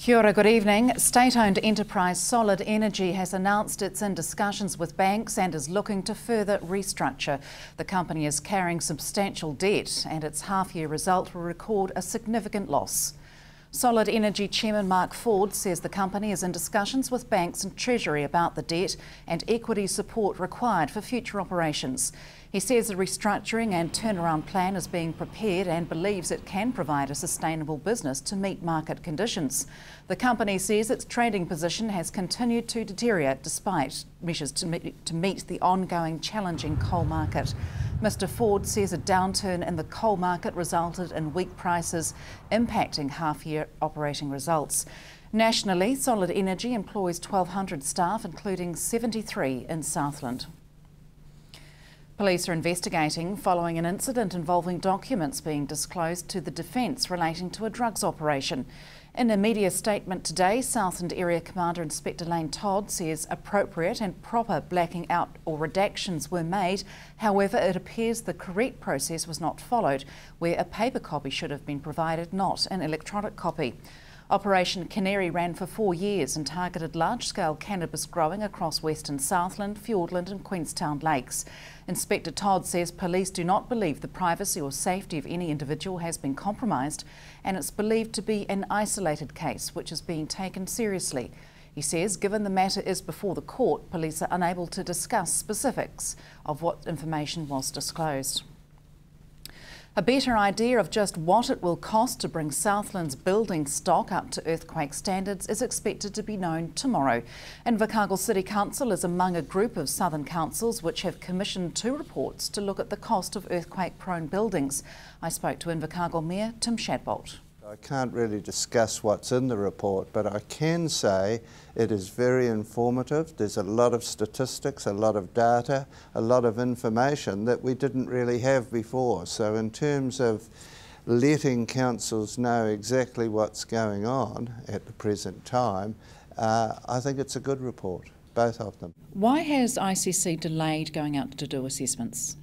Kia ora, good evening. State-owned enterprise Solid Energy has announced it's in discussions with banks and is looking to further restructure. The company is carrying substantial debt and its half-year result will record a significant loss. Solid Energy Chairman Mark Ford says the company is in discussions with banks and Treasury about the debt and equity support required for future operations. He says the restructuring and turnaround plan is being prepared and believes it can provide a sustainable business to meet market conditions. The company says its trading position has continued to deteriorate despite measures to meet the ongoing challenging coal market. Mr Ford says a downturn in the coal market resulted in weak prices, impacting half-year operating results. Nationally, Solid Energy employs 1,200 staff, including 73 in Southland. Police are investigating following an incident involving documents being disclosed to the Defence relating to a drugs operation. In a media statement today, Southland Area Commander Inspector Lane Todd says appropriate and proper blacking out or redactions were made. However, it appears the correct process was not followed, where a paper copy should have been provided, not an electronic copy. Operation Canary ran for 4 years and targeted large-scale cannabis growing across Western Southland, Fiordland and Queenstown lakes. Inspector Todd says police do not believe the privacy or safety of any individual has been compromised, and it's believed to be an isolated case which is being taken seriously. He says given the matter is before the court, police are unable to discuss specifics of what information was disclosed. A better idea of just what it will cost to bring Southland's building stock up to earthquake standards is expected to be known tomorrow. Invercargill City Council is among a group of southern councils which have commissioned 2 reports to look at the cost of earthquake-prone buildings. I spoke to Invercargill Mayor Tim Shadbolt. I can't really discuss what's in the report, but I can say it is very informative. There's a lot of statistics, a lot of data, a lot of information that we didn't really have before. So in terms of letting councils know exactly what's going on at the present time, I think it's a good report, both of them. Why has ICC delayed going out to do assessments?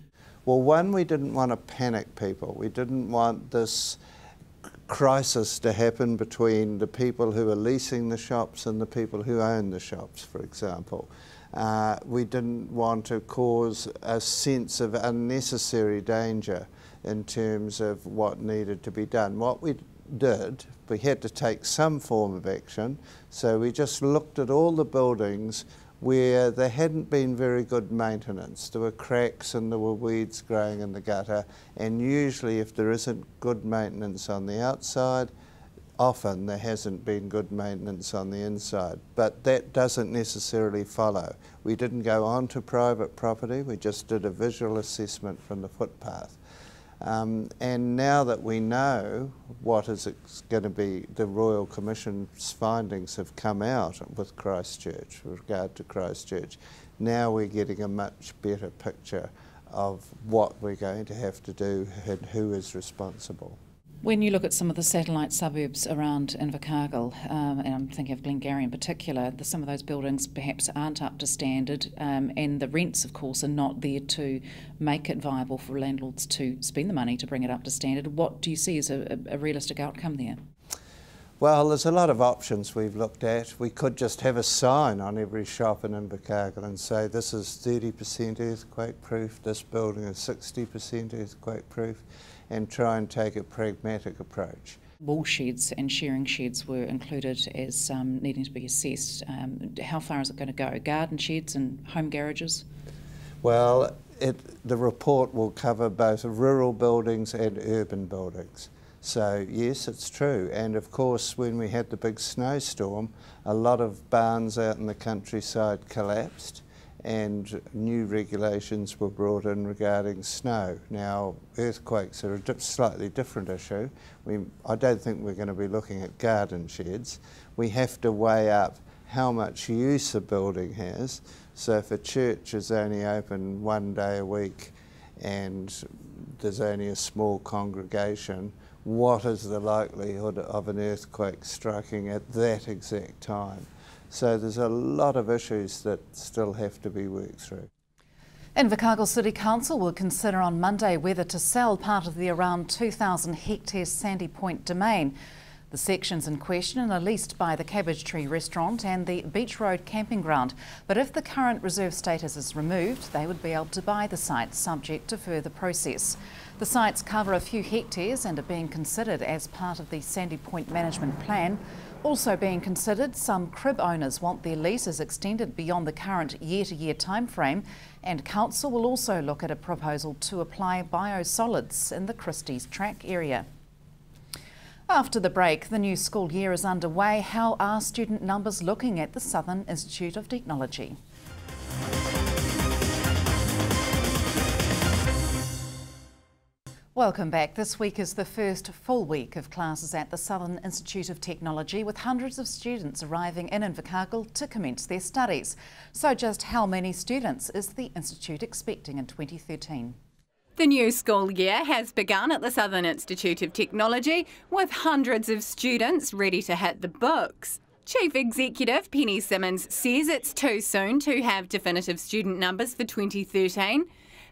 Well, one, we didn't want to panic people. We didn't want this crisis to happen between the people who are leasing the shops and the people who own the shops, for example. We didn't want to cause a sense of unnecessary danger in terms of what needed to be done. What we did, we had to take some form of action, so we just looked at all the buildings where there hadn't been very good maintenance. There were cracks and there were weeds growing in the gutter, and usually if there isn't good maintenance on the outside, often there hasn't been good maintenance on the inside. But that doesn't necessarily follow. We didn't go on to private property, we just did a visual assessment from the footpath. And now that we know what is going to be, the Royal Commission's findings have come out with Christchurch, with regard to Christchurch, now we're getting a much better picture of what we're going to have to do and who is responsible. When you look at some of the satellite suburbs around Invercargill, and I'm thinking of Glengarry in particular, some of those buildings perhaps aren't up to standard, and the rents, of course, are not there to make it viable for landlords to spend the money to bring it up to standard. What do you see as a realistic outcome there? Well, there's a lot of options we've looked at. We could just have a sign on every shop in Invercargill and say this is 30% earthquake proof, this building is 60% earthquake proof, and try and take a pragmatic approach. Wall sheds and shearing sheds were included as needing to be assessed. How far is it going to go? Garden sheds and home garages? Well, the report will cover both rural buildings and urban buildings. So yes, it's true. And of course, when we had the big snowstorm, a lot of barns out in the countryside collapsed, and new regulations were brought in regarding snow. Now, earthquakes are a slightly different issue. I don't think we're going to be looking at garden sheds. We have to weigh up how much use a building has. So if a church is only open 1 day a week and there's only a small congregation, what is the likelihood of an earthquake striking at that exact time? So there's a lot of issues that still have to be worked through. Invercargill City Council will consider on Monday whether to sell part of the around 2,000 hectares Sandy Point domain. The sections in question are leased by the Cabbage Tree restaurant and the Beach Road camping ground, but if the current reserve status is removed, they would be able to buy the sites subject to further process. The sites cover a few hectares and are being considered as part of the Sandy Point management plan. Also being considered, some crib owners want their leases extended beyond the current year-to-year timeframe, and Council will also look at a proposal to apply biosolids in the Christie's track area. After the break, the new school year is underway. How are student numbers looking at the Southland Institute of Technology? Welcome back. This week is the first full week of classes at the Southland Institute of Technology, with hundreds of students arriving in Invercargill to commence their studies. So just how many students is the Institute expecting in 2013? The new school year has begun at the Southland Institute of Technology, with hundreds of students ready to hit the books. Chief Executive Penny Simmons says it's too soon to have definitive student numbers for 2013,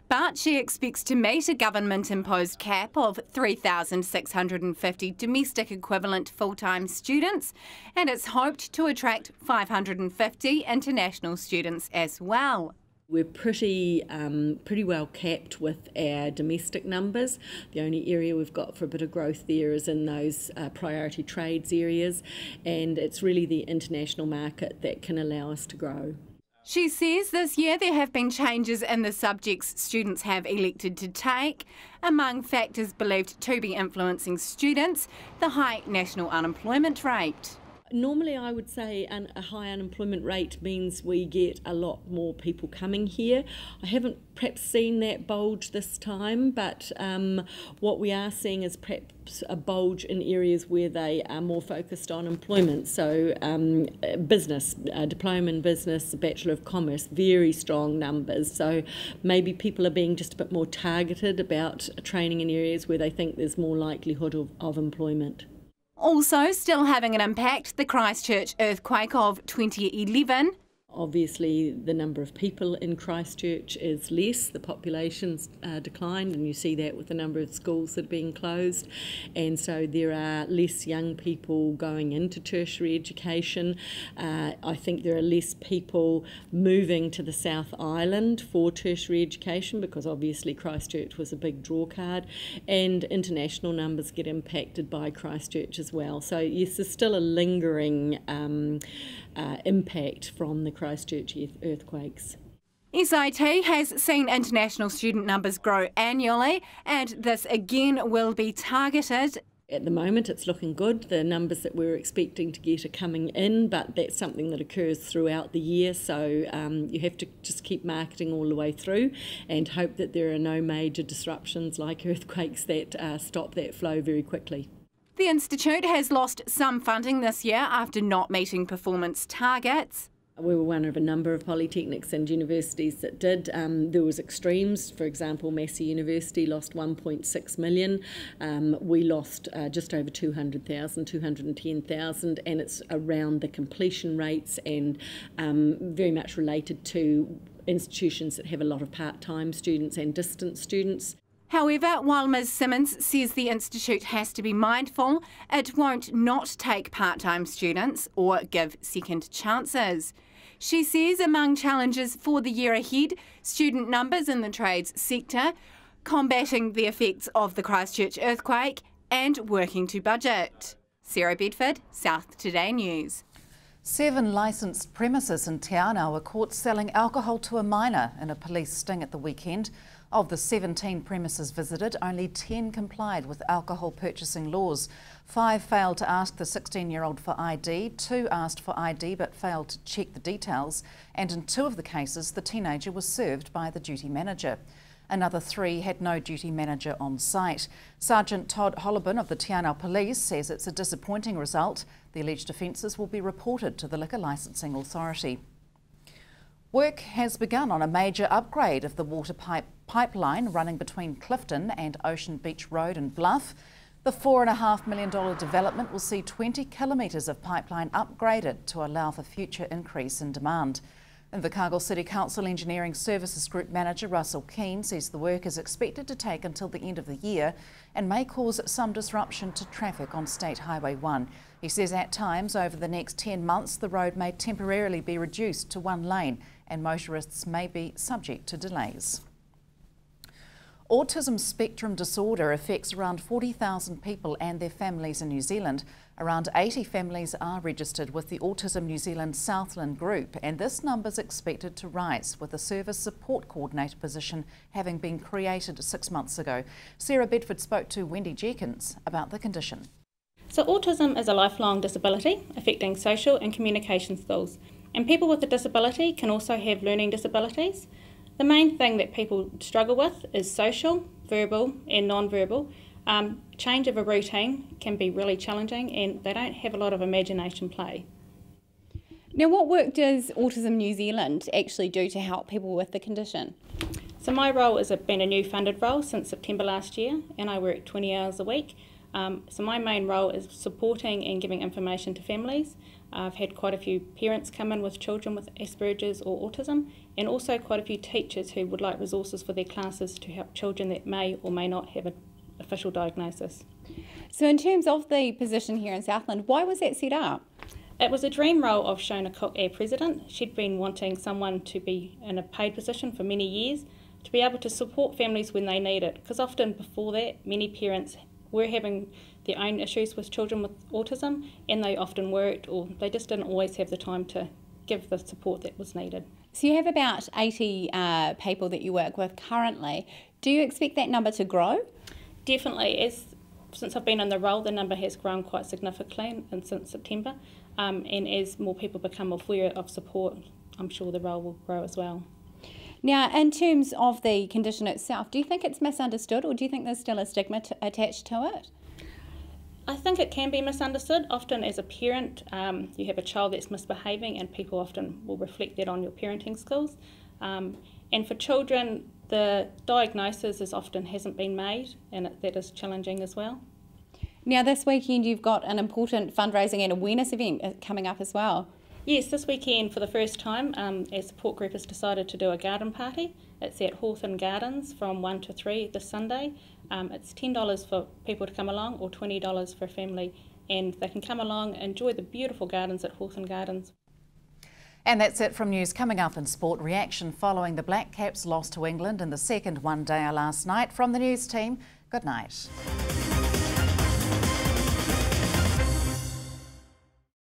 but she expects to meet a government-imposed cap of 3,650 domestic equivalent full-time students, and it's hoped to attract 550 international students as well. We're pretty well capped with our domestic numbers. The only area we've got for a bit of growth there is in those priority trades areas, and it's really the international market that can allow us to grow. She says this year there have been changes in the subjects students have elected to take. Among factors believed to be influencing students, the high national unemployment rate. Normally I would say a high unemployment rate means we get a lot more people coming here. I haven't perhaps seen that bulge this time, but what we are seeing is perhaps a bulge in areas where they are more focused on employment. So business, diploma in business, Bachelor of Commerce, very strong numbers. So maybe people are being just a bit more targeted about training in areas where they think there's more likelihood of employment. Also still having an impact, the Christchurch earthquake of 2011. Obviously the number of people in Christchurch is less, the population's declined, and you see that with the number of schools that are being closed, and so there are less young people going into tertiary education. I think there are less people moving to the South Island for tertiary education because obviously Christchurch was a big draw card, and international numbers get impacted by Christchurch as well. So yes, there's still a lingering impact from the Christchurch earthquakes. SIT has seen international student numbers grow annually, and this again will be targeted. At the moment it's looking good. The numbers that we're expecting to get are coming in, but that's something that occurs throughout the year, so you have to just keep marketing all the way through and hope that there are no major disruptions like earthquakes that stop that flow very quickly. The Institute has lost some funding this year after not meeting performance targets. We were one of a number of polytechnics and universities that did. There was extremes. For example, Massey University lost 1.6 million. We lost just over 200,000, 210,000, and it's around the completion rates and very much related to institutions that have a lot of part-time students and distance students. However, while Ms Simmons says the Institute has to be mindful, it won't not take part-time students or give second chances. She says among challenges for the year ahead, student numbers in the trades sector, combating the effects of the Christchurch earthquake and working to budget. Sarah Bedford, South Today News. 7 licensed premises in Te Anau were caught selling alcohol to a minor in a police sting at the weekend. Of the 17 premises visited, only 10 complied with alcohol purchasing laws. 5 failed to ask the 16-year-old for ID, 2 asked for ID but failed to check the details, and in 2 of the cases the teenager was served by the duty manager. Another 3 had no duty manager on site. Sergeant Todd Hollibin of the Te Anau Police says it's a disappointing result. The alleged offences will be reported to the Liquor Licensing Authority. Work has begun on a major upgrade of the water pipeline running between Clifton and Ocean Beach Road and Bluff. The $4.5 million development will see 20 kilometres of pipeline upgraded to allow for future increase in demand. Invercargill City Council Engineering Services Group Manager Russell Keane says the work is expected to take until the end of the year and may cause some disruption to traffic on State Highway 1. He says at times over the next 10 months the road may temporarily be reduced to one lane and motorists may be subject to delays. Autism spectrum disorder affects around 40,000 people and their families in New Zealand. Around 80 families are registered with the Autism New Zealand Southland group, and this number is expected to rise, with a service support coordinator position having been created 6 months ago. Sarah Bedford spoke to Wendy Jenkins about the condition. So autism is a lifelong disability affecting social and communication skills, and people with a disability can also have learning disabilities. The main thing that people struggle with is social, verbal and non-verbal. Change of a routine can be really challenging and they don't have a lot of imagination play. Now, what work does Autism New Zealand actually do to help people with the condition? So my role has been a new funded role since September last year, and I work 20 hours a week. So my main role is supporting and giving information to families. I've had quite a few parents come in with children with Asperger's or autism, and also quite a few teachers who would like resources for their classes to help children that may or may not have an official diagnosis. So in terms of the position here in Southland, why was that set up? It was a dream role of Shona Cook, our president. She'd been wanting someone to be in a paid position for many years, to be able to support families when they need it, because often before that many parents were having their own issues with children with autism, and they often worked or they just didn't always have the time to give the support that was needed. So you have about 80 people that you work with currently. Do you expect that number to grow? Definitely. Since I've been in the role, the number has grown quite significantly since September, and as more people become aware of support, I'm sure the role will grow as well. Now, in terms of the condition itself, do you think it's misunderstood, or do you think there's still a stigma attached to it? I think it can be misunderstood. Often as a parent, you have a child that's misbehaving and people often will reflect that on your parenting skills. And for children, the diagnosis often hasn't been made, and that is challenging as well. Now, this weekend you've got an important fundraising and awareness event coming up as well. Yes, this weekend for the first time, our support group has decided to do a garden party. It's at Hawthorn Gardens from 1 to 3 this Sunday. It's $10 for people to come along or $20 for a family, and they can come along and enjoy the beautiful gardens at Hawthorn Gardens. And that's it from news. Coming up in sport, reaction following the Black Caps loss to England in the second one-dayer last night. From the news team, good night.